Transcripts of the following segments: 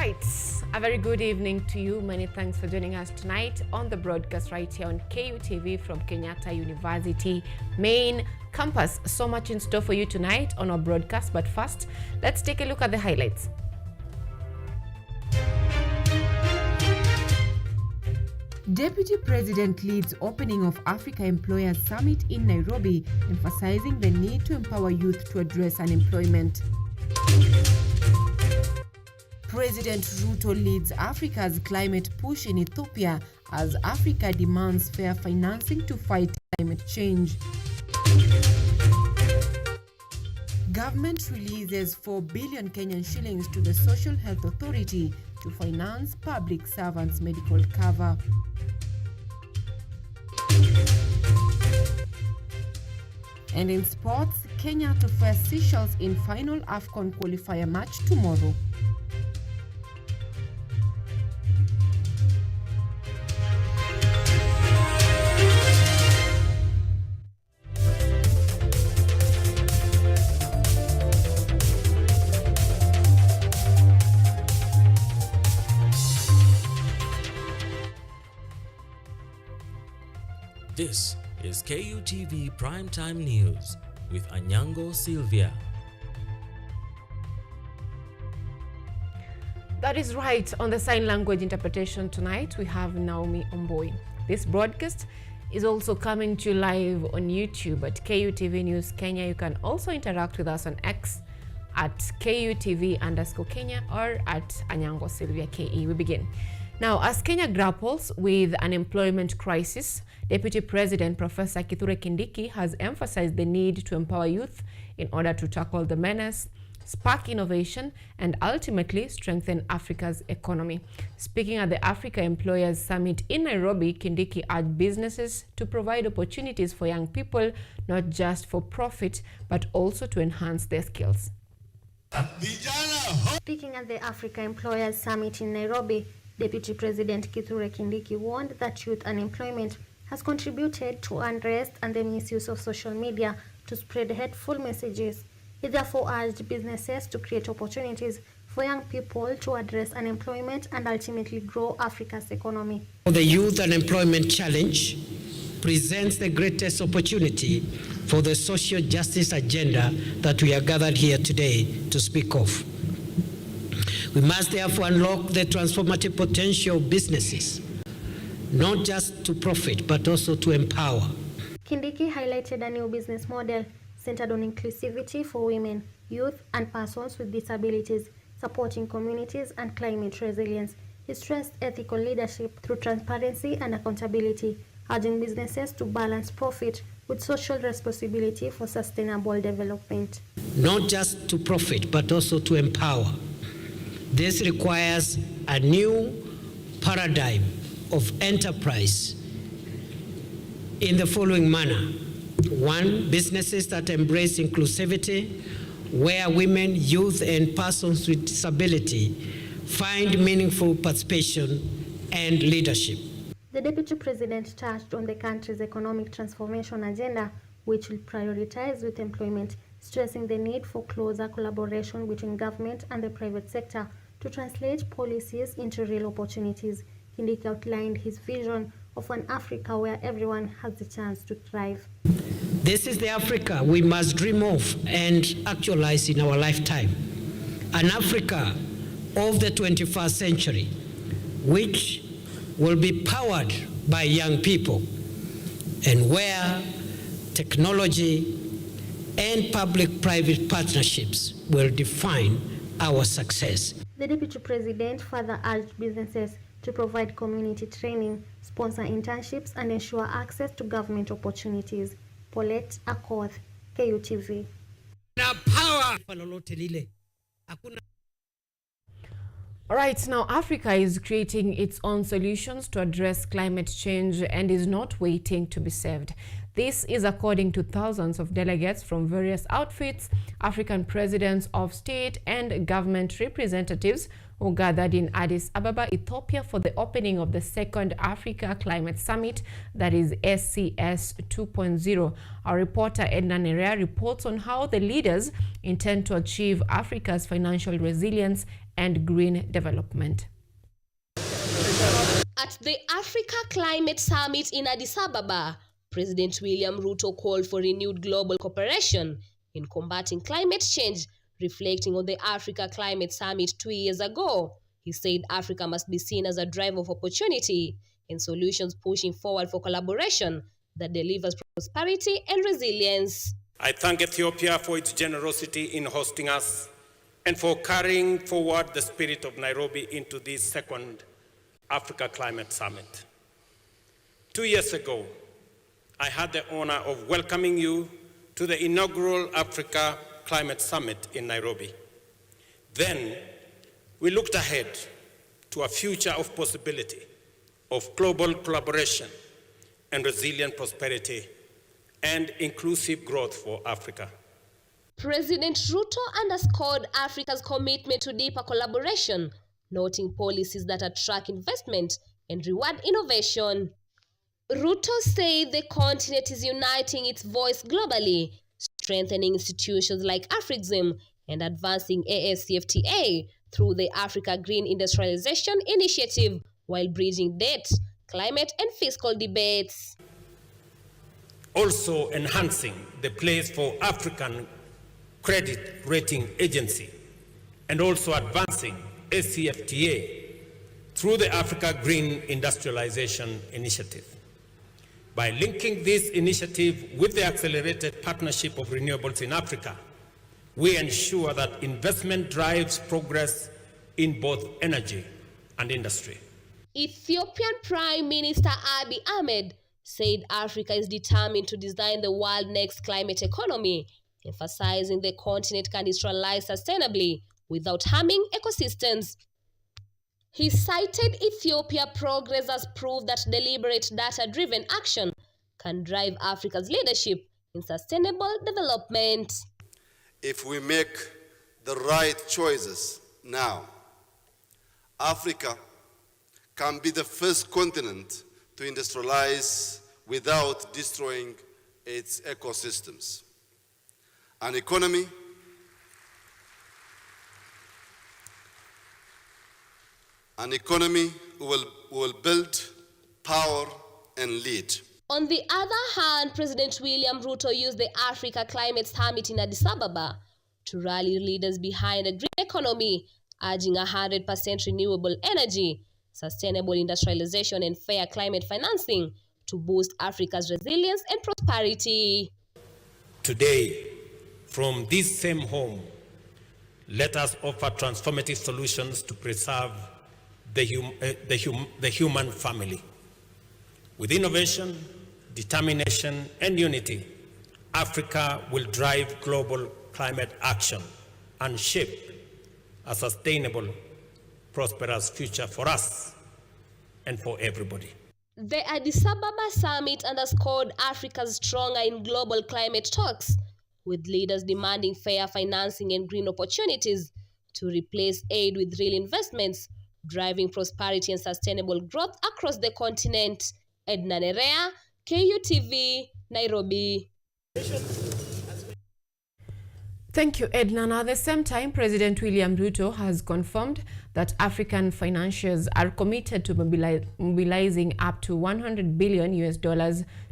right, a very good evening to you. Many thanks for joining us tonight on the broadcast right here on Kutv from Kenyatta University main campus. So much in store for you tonight on our broadcast, but first, let's take a look at the highlights. Deputy President leads opening of Africa Employers Summit in Nairobi, emphasizing the need to empower youth to address unemployment. President Ruto leads Africa's climate push in Ethiopia as Africa demands fair financing to fight climate change. Government releases 4 billion Kenyan shillings to the Social Health Authority to finance public servants' medical cover. And in sports, Kenya to face Seychelles in final AFCON qualifier match tomorrow. This is KUTV Primetime News with Anyango, Sylvia. That is right. On the sign language interpretation tonight, we have Naomi Omboi. This broadcast is also coming to you live on YouTube at KUTV News Kenya. You can also interact with us on X at KUTV_Kenya or at Anyango Sylvia KE. We begin. Now, as Kenya grapples with unemployment crisis, Deputy President Professor Kithure Kindiki has emphasized the need to empower youth in order to tackle the menace, spark innovation, and ultimately strengthen Africa's economy. Speaking at the Africa Employers Summit in Nairobi, Kindiki urged businesses to provide opportunities for young people, not just for profit, but also to enhance their skills. Speaking at the Africa Employers Summit in Nairobi, Deputy President Kithure Kindiki warned that youth unemployment has contributed to unrest and the misuse of social media to spread hateful messages. He therefore urged businesses to create opportunities for young people to address unemployment and ultimately grow Africa's economy. The youth unemployment challenge presents the greatest opportunity for the social justice agenda that we are gathered here today to speak of. We must therefore unlock the transformative potential of businesses, not just to profit, but also to empower. Kindiki highlighted a new business model centered on inclusivity for women, youth, and persons with disabilities, supporting communities and climate resilience. He stressed ethical leadership through transparency and accountability, urging businesses to balance profit with social responsibility for sustainable development. Not just to profit, but also to empower. This requires a new paradigm of enterprise in the following manner. 1, businesses that embrace inclusivity, where women, youth, and persons with disability find meaningful participation and leadership. The Deputy President touched on the country's economic transformation agenda, which will prioritize youth employment, stressing the need for closer collaboration between government and the private sector to translate policies into real opportunities. Kindiki outlined his vision of an Africa where everyone has the chance to thrive. This is the Africa we must dream of and actualize in our lifetime. An Africa of the 21st century, which will be powered by young people, and where technology and public-private partnerships will define our success. The Deputy President further urged businesses to provide community training, sponsor internships, and ensure access to government opportunities. Paulette Akoth, KUTV. All right, now Africa is creating its own solutions to address climate change and is not waiting to be saved. This is according to thousands of delegates from various outfits, African presidents of state and government representatives who gathered in Addis Ababa, Ethiopia for the opening of the second Africa Climate Summit, that is SCS 2.0. Our reporter Edna Nerea reports on how the leaders intend to achieve Africa's financial resilience and green development. At the Africa Climate Summit in Addis Ababa, President William Ruto called for renewed global cooperation in combating climate change, reflecting on the Africa Climate Summit 2 years ago. He said Africa must be seen as a driver of opportunity and solutions, pushing forward for collaboration that delivers prosperity and resilience. I thank Ethiopia for its generosity in hosting us and for carrying forward the spirit of Nairobi into this second Africa Climate Summit. 2 years ago, I had the honor of welcoming you to the inaugural Africa Climate Summit in Nairobi. Then, we looked ahead to a future of possibility, of global collaboration and resilient prosperity and inclusive growth for Africa. President Ruto underscored Africa's commitment to deeper collaboration, noting policies that attract investment and reward innovation. Ruto said the continent is uniting its voice globally, strengthening institutions like AFRIXIM and advancing AFCFTA through the Africa Green Industrialization Initiative, while bridging debt, climate and fiscal debates. Also enhancing the place for African Credit Rating Agency and also advancing ACFTA through the Africa Green Industrialization Initiative. By linking this initiative with the accelerated partnership of renewables in Africa, we ensure that investment drives progress in both energy and industry. Ethiopian Prime Minister Abiy Ahmed said Africa is determined to design the world's next climate economy, emphasizing the continent can industrialize sustainably without harming ecosystems. He cited Ethiopia's progress as proof that deliberate data-driven action can drive Africa's leadership in sustainable development. If we make the right choices now, Africa can be the first continent to industrialize without destroying its ecosystems. An economy will build power and lead. On the other hand, President William Ruto used the Africa Climate Summit in Addis Ababa to rally leaders behind a green economy, urging 100% renewable energy, sustainable industrialization and fair climate financing to boost Africa's resilience and prosperity. Today, from this same home, let us offer transformative solutions to preserve the human family. With innovation, determination, and unity, Africa will drive global climate action and shape a sustainable, prosperous future for us and for everybody. The Addis Ababa Summit underscored Africa's stronger in global climate talks, with leaders demanding fair financing and green opportunities to replace aid with real investments, driving prosperity and sustainable growth across the continent. Edna Nerea, KUTV, Nairobi. Thank you, Edna. Now, at the same time, President William Ruto has confirmed that African financiers are committed to mobilizing up to $100 billion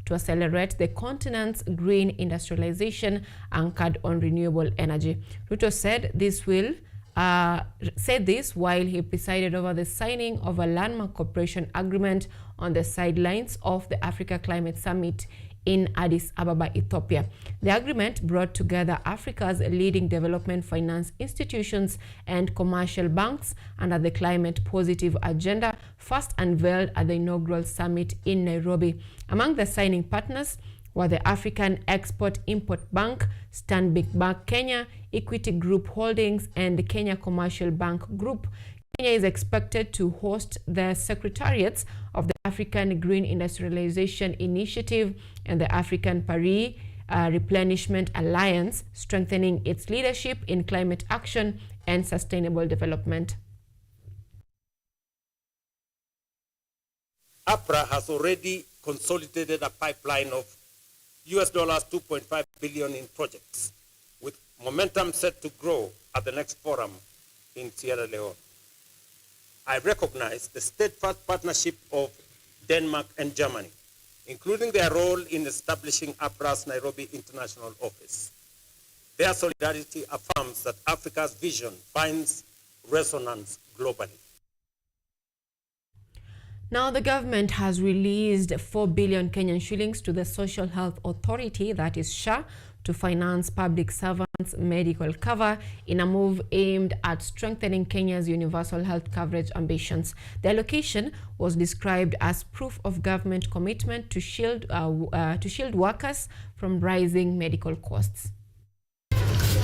to accelerate the continent's green industrialization anchored on renewable energy. Ruto said this while he presided over the signing of a landmark cooperation agreement on the sidelines of the Africa Climate Summit in Addis Ababa, Ethiopia. The agreement brought together Africa's leading development finance institutions and commercial banks under the climate positive agenda, first unveiled at the inaugural summit in Nairobi. Among the signing partners were the African Export-Import Bank, Stanbic Bank Kenya, Equity Group Holdings, and the Kenya Commercial Bank Group. Kenya is expected to host the secretariats of the African Green Industrialization Initiative and the African Paris Replenishment Alliance, strengthening its leadership in climate action and sustainable development. APRA has already consolidated a pipeline of US dollars 2.5 billion in projects, with momentum set to grow at the next forum in Sierra Leone. I recognize the steadfast partnership of Denmark and Germany, including their role in establishing APRA's Nairobi International Office. Their solidarity affirms that Africa's vision finds resonance globally. Now, the government has released 4 billion Kenyan shillings to the Social Health Authority, that is SHA, to finance public servants' medical cover in a move aimed at strengthening Kenya's universal health coverage ambitions. The allocation was described as proof of government commitment to shield workers from rising medical costs.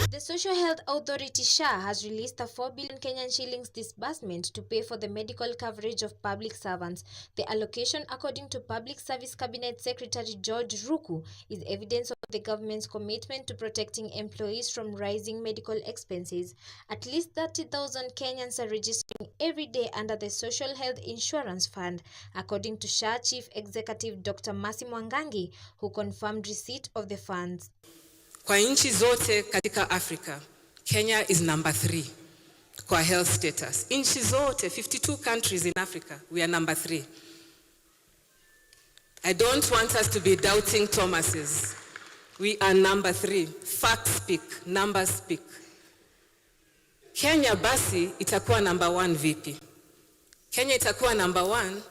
The Social Health Authority SHA has released a 4 billion Kenyan shillings disbursement to pay for the medical coverage of public servants. The allocation, according to Public Service Cabinet Secretary George Ruku, is evidence of the government's commitment to protecting employees from rising medical expenses. At least 30,000 Kenyans are registering every day under the Social Health Insurance Fund, according to SHA Chief Executive Dr. Mercy Mwangangi, who confirmed receipt of the funds. Kwa nchi zote katika Africa, Kenya is number 3 kwa health status. Nchi zote, 52 countries in Africa, we are number 3. I don't want us to be doubting Thomases. We are number 3. Facts speak, numbers speak. Kenya basi itakuwa number 1 vipi? Kenya itakuwa number 1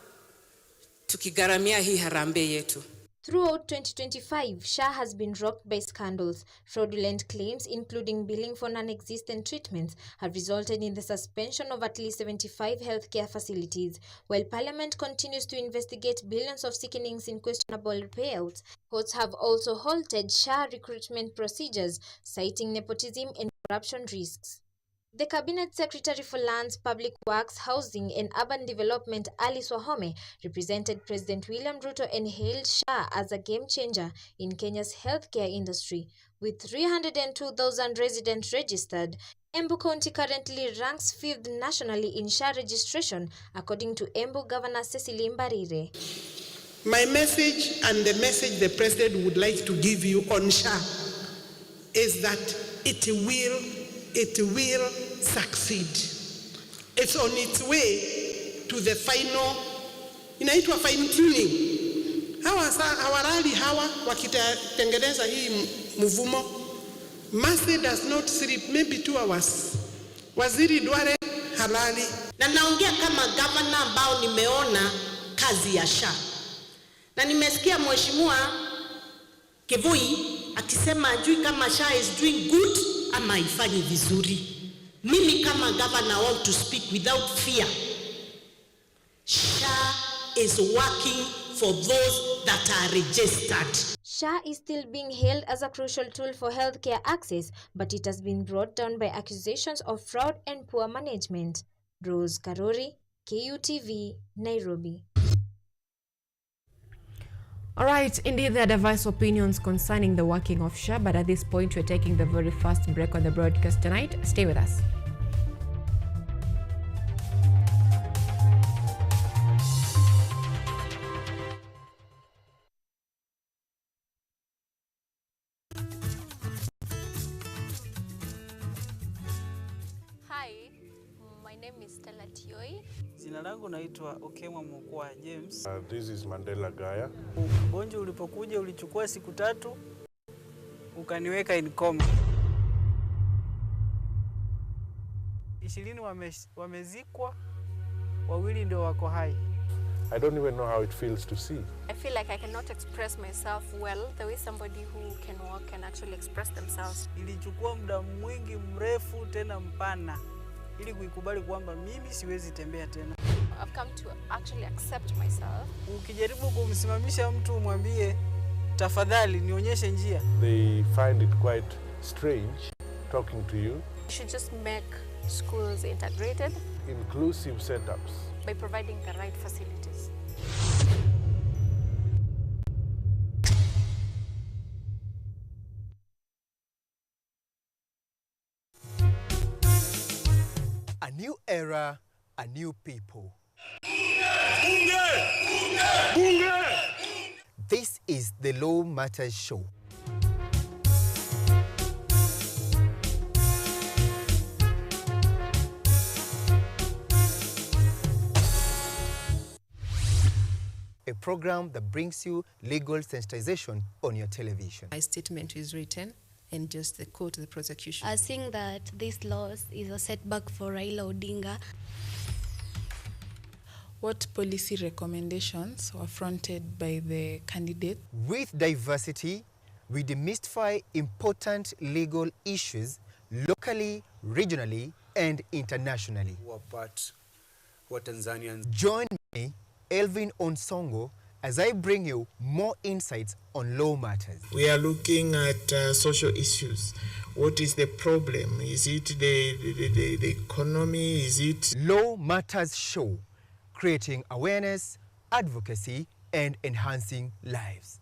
tukigaramia hii harambee yetu. Throughout 2025, SHA has been rocked by scandals. Fraudulent claims, including billing for non-existent treatments, have resulted in the suspension of at least 75 healthcare facilities. While Parliament continues to investigate billions of sickenings in questionable payouts, courts have also halted SHA recruitment procedures, citing nepotism and corruption risks. The Cabinet Secretary for Lands, Public Works, Housing and Urban Development, Alice Wahome, represented President William Ruto and hailed SHA as a game changer in Kenya's healthcare industry. With 302,000 residents registered, Embu County currently ranks 5th nationally in SHA registration, according to Embu Governor Cecily Mbarire. My message and the message the President would like to give you on SHA is that it will succeed. It's on its way to the final, inaitwa fine tuning. Hawarali hawa wakitengeneza hii mvumo. Mercy does not sleep, maybe 2 hours. Waziri Duare halali. Na naongea kama governor ambao nimeona kazi ya SHA. Na nimesikia Mheshimiwa Kivui akisema ajui kama SHA is doing good ama haifanyi vizuri. Mimi kama governor want to speak without fear. SHA is working for those that are registered. SHA is still being hailed as a crucial tool for healthcare access, but it has been brought down by accusations of fraud and poor management. Rose Karori, KUTV, Nairobi. All right, indeed, there are diverse opinions concerning the working of SHA, but at this point, we're taking the very first break on the broadcast tonight. Stay with us. Hi, my name is Stella Tioi. Jina langu naitwa Okemwa Mukwa James. This is Mandela Gaya. Ugonjwa ulipokuja ulichukua siku 3 ukaniweka in coma. 20 wamezikwa, 2 ndio wako hai. I don't even know how it feels to see. I feel like I cannot express myself well the way somebody who can walk can actually express themselves. Ilichukua muda mwingi mrefu tena mpana ili kuikubali kwamba mimi siwezi tembea tena. I've come to actually accept myself. Ukijaribu kumsimamisha mtu umwambie tafadhali nionyeshe njia, they find it quite strange talking to you. You should just make schools integrated, inclusive setups, by providing the right facilities. A new era, a new people. This is the Law Matters Show. A program that brings you legal sensitization on your television. My statement is written and just the quote the prosecution. I think that this loss is a setback for Raila Odinga. What policy recommendations were fronted by the candidate? With diversity, we demystify important legal issues locally, regionally, and internationally. What Tanzanians. Join me, Elvin Onsongo, as I bring you more insights on law matters. We are looking at social issues. What is the problem? Is it the economy? Is it... Law Matters Show, creating awareness, advocacy, and enhancing lives.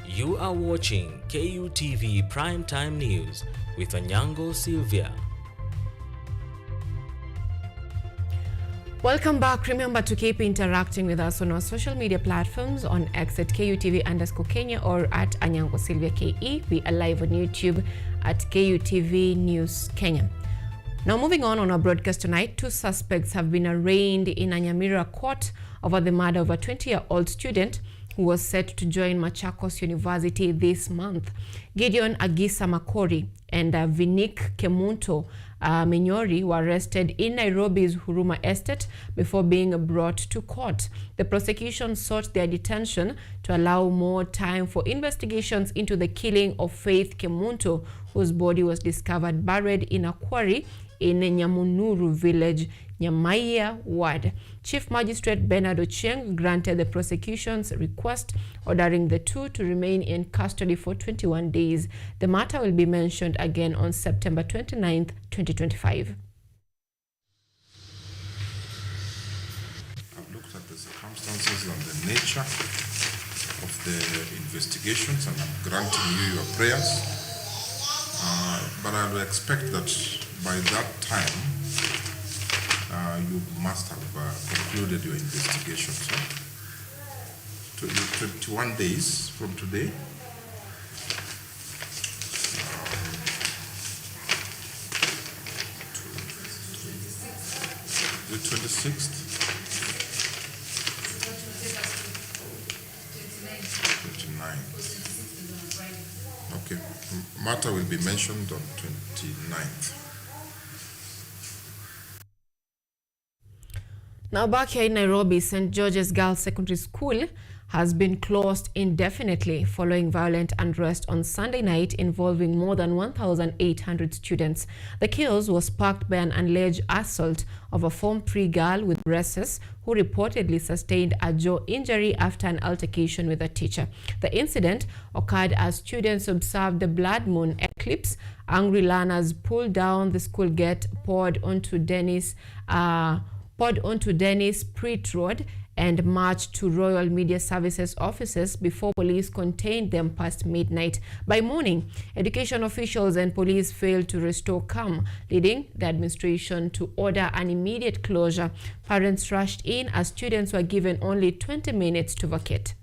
You are watching KUTV Primetime News with Anyango, Sylvia. Welcome back. Remember to keep interacting with us on our social media platforms on X at KUTV_Kenya or at Anyango Sylvia KE. We are live on YouTube at KUTV News Kenya. Now moving on our broadcast tonight, 2 suspects have been arraigned in a Nyamira court over the murder of a 20-year-old student who was set to join Machakos University this month. Gideon Agisa Makori and Vinik Kemunto Menyori were arrested in Nairobi's Huruma Estate before being brought to court. The prosecution sought their detention to allow more time for investigations into the killing of Faith Kemunto, whose body was discovered buried in a quarry in Nyamunuru village, Nyamaiya ward. Chief Magistrate Bernard Ochieng granted the prosecution's request, ordering the 2 to remain in custody for 21 days. The matter will be mentioned again on September 29th, 2025. I've looked at the circumstances and the nature of the investigations, and I'm granting you your prayers. But I will expect that by that time, you must have concluded your investigation. So, 21 days from today, the 26th, 29th. Okay, matter will be mentioned on 29th. Now back here in Nairobi, St. George's Girls Secondary School has been closed indefinitely following violent unrest on Sunday night involving more than 1,800 students. The chaos was sparked by an alleged assault of a Form 3 girl with braces who reportedly sustained a jaw injury after an altercation with a teacher. The incident occurred as students observed the blood moon eclipse. Angry learners pulled down the school gate, poured onto Dennis Pritt Road and marched to Royal Media Services offices before police contained them past midnight. By morning, education officials and police failed to restore calm, leading the administration to order an immediate closure. Parents rushed in as students were given only 20 minutes to vacate.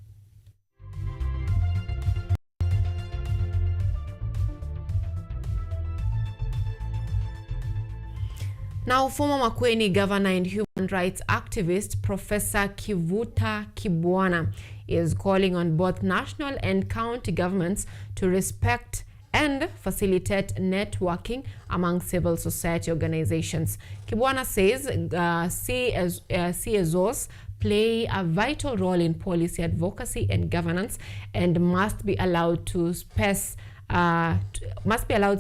Now, former Makueni governor and human rights activist Professor Kivuta Kibwana is calling on both national and county governments to respect and facilitate networking among civil society organizations. Kibwana says CSOs play a vital role in policy advocacy and governance and must be allowed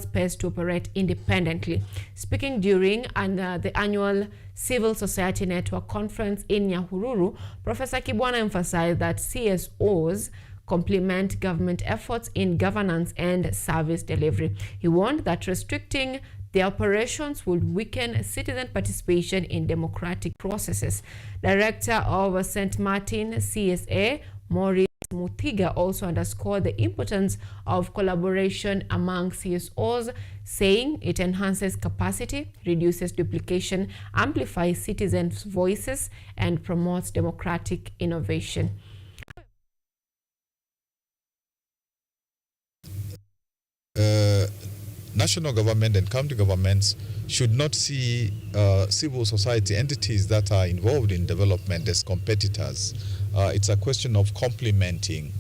space to operate independently. Speaking during the annual Civil Society Network Conference in Nyahururu, Professor Kibwana emphasized that CSOs complement government efforts in governance and service delivery. He warned that restricting the operations would weaken citizen participation in democratic processes. Director of St. Martin CSA, Maurice Muthiga, also underscored the importance of collaboration among CSOs, saying it enhances capacity, reduces duplication, amplifies citizens' voices, and promotes democratic innovation. National government and county governments should not see civil society entities that are involved in development as competitors. It's a question of complementing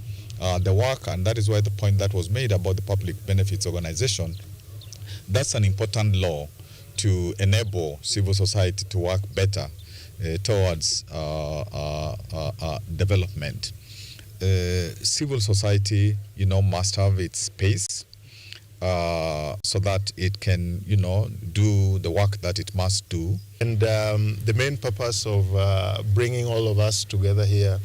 the work, and that is why the point that was made about the public benefits organization, that's an important law to enable civil society to work better towards development. Civil society, must have its space so that it can, do the work that it must do. And the main purpose of bringing all of us together here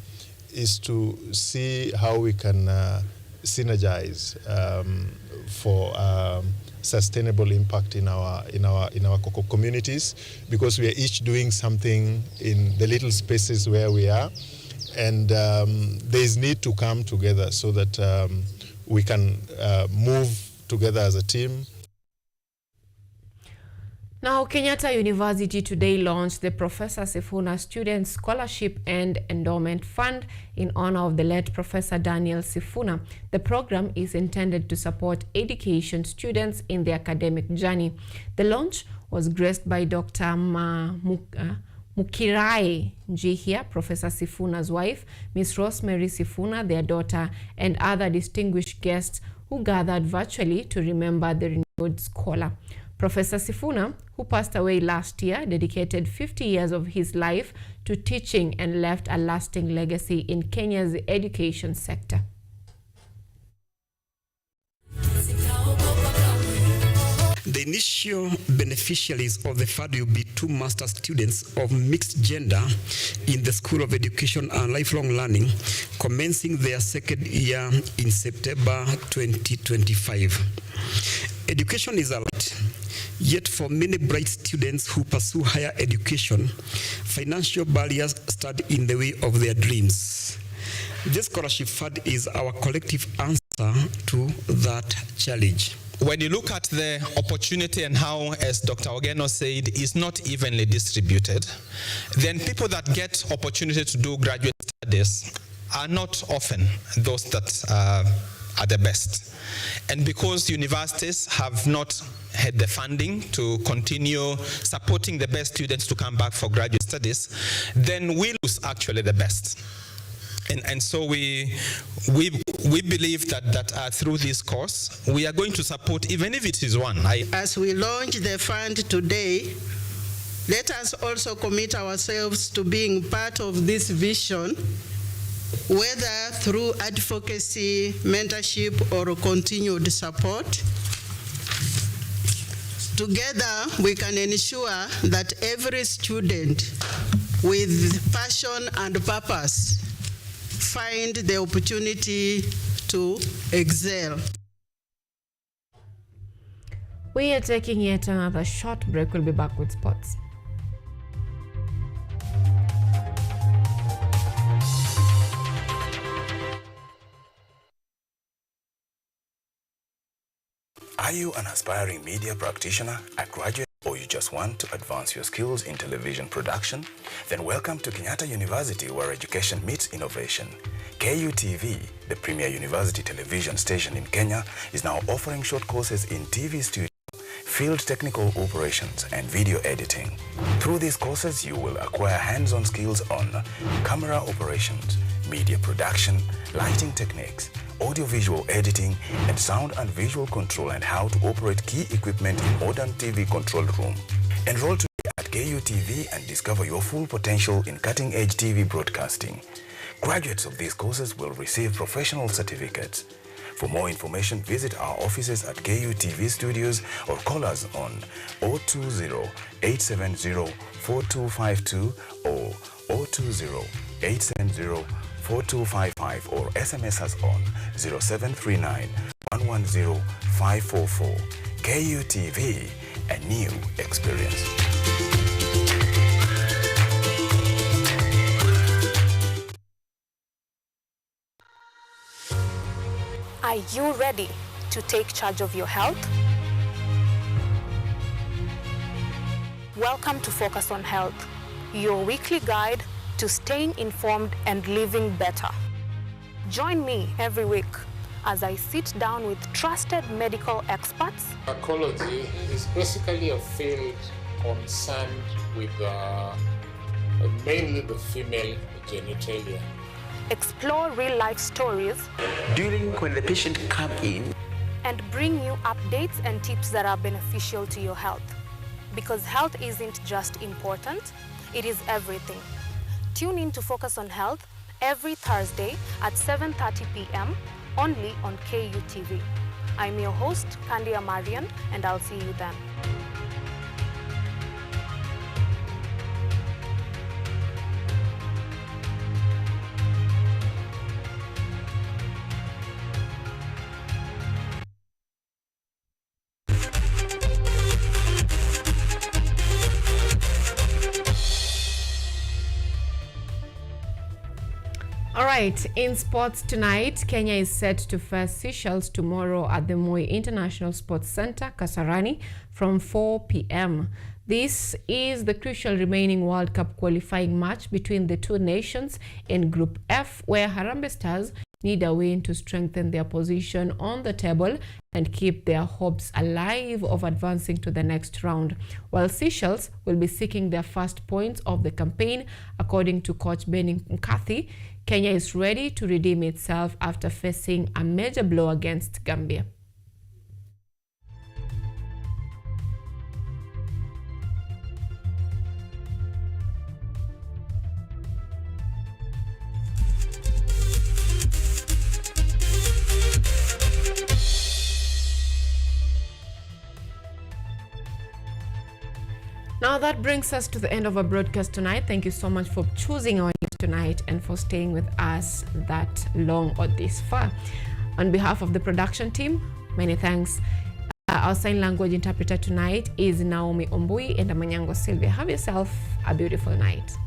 is to see how we can synergize for sustainable impact in our communities, because we are each doing something in the little spaces where we are, and there is need to come together so that we can move together as a team. Now, Kenyatta University today launched the Professor Sifuna Student Scholarship and Endowment Fund in honor of the late Professor Daniel Sifuna. The program is intended to support education students in their academic journey. The launch was graced by Dr. Mukirai Njihia, Professor Sifuna's wife, Miss Rosemary Sifuna, their daughter, and other distinguished guests who gathered virtually to remember the renowned scholar. Professor Sifuna, who passed away last year, dedicated 50 years of his life to teaching and left a lasting legacy in Kenya's education sector. The initial beneficiaries of the fund will be 2 master students of mixed gender in the School of Education and Lifelong Learning, commencing their 2nd year in September 2025. Education is a right, yet for many bright students who pursue higher education, financial barriers stand in the way of their dreams. This scholarship fund is our collective answer to that challenge. When you look at the opportunity and how, as Dr. Ogeno said, is not evenly distributed, then people that get opportunity to do graduate studies are not often those that are the best. And because universities have not had the funding to continue supporting the best students to come back for graduate studies, then we lose actually the best. And so we believe that through this course, we are going to support, even if it is one. As we launch the fund today, let us also commit ourselves to being part of this vision, whether through advocacy, mentorship, or continued support. Together, we can ensure that every student with passion and purpose find the opportunity to excel. We are taking yet another short break. We'll be back with sports. Are you an aspiring media practitioner, a graduate, or you just want to advance your skills in television production? Then welcome to Kenyatta University, where education meets innovation. KUTV, the premier university television station in Kenya, is now offering short courses in TV studio, field technical operations, and video editing. Through these courses, you will acquire hands-on skills on camera operations, media production, lighting techniques, audio-visual editing, and sound and visual control, and how to operate key equipment in modern TV control room. Enroll today at KUTV and discover your full potential in cutting-edge TV broadcasting. Graduates of these courses will receive professional certificates. For more information, visit our offices at KUTV Studios or call us on 020-870-4252 or 020-870-4252. 4255 or SMS us on 0739 110 544. KUTV, a new experience. Are you ready to take charge of your health? Welcome to Focus on Health, your weekly guide to staying informed and living better. Join me every week as I sit down with trusted medical experts. Gynecology is basically a field concerned with mainly the female genitalia. Explore real-life stories During when the patient come in, and bring you updates and tips that are beneficial to your health. Because health isn't just important, it is everything. Tune in to Focus on Health every Thursday at 7:30 p.m. only on KUTV. I'm your host, Kandia Marian, and I'll see you then. All right, in sports tonight, Kenya is set to face Seychelles tomorrow at the Moi International Sports Center, Kasarani, from 4 p.m. This is the crucial remaining World Cup qualifying match between the two nations in Group F, where Harambee Stars need a win to strengthen their position on the table and keep their hopes alive of advancing to the next round, while Seychelles will be seeking their first points of the campaign. According to coach Benny Mkathi, Kenya is ready to redeem itself after facing a major blow against Gambia. Now that brings us to the end of our broadcast tonight. Thank you so much for choosing our news tonight and for staying with us that long or this far. On behalf of the production team, many thanks. Our sign language interpreter tonight is Naomi Ombui and Anyango Sylvia. Have yourself a beautiful night.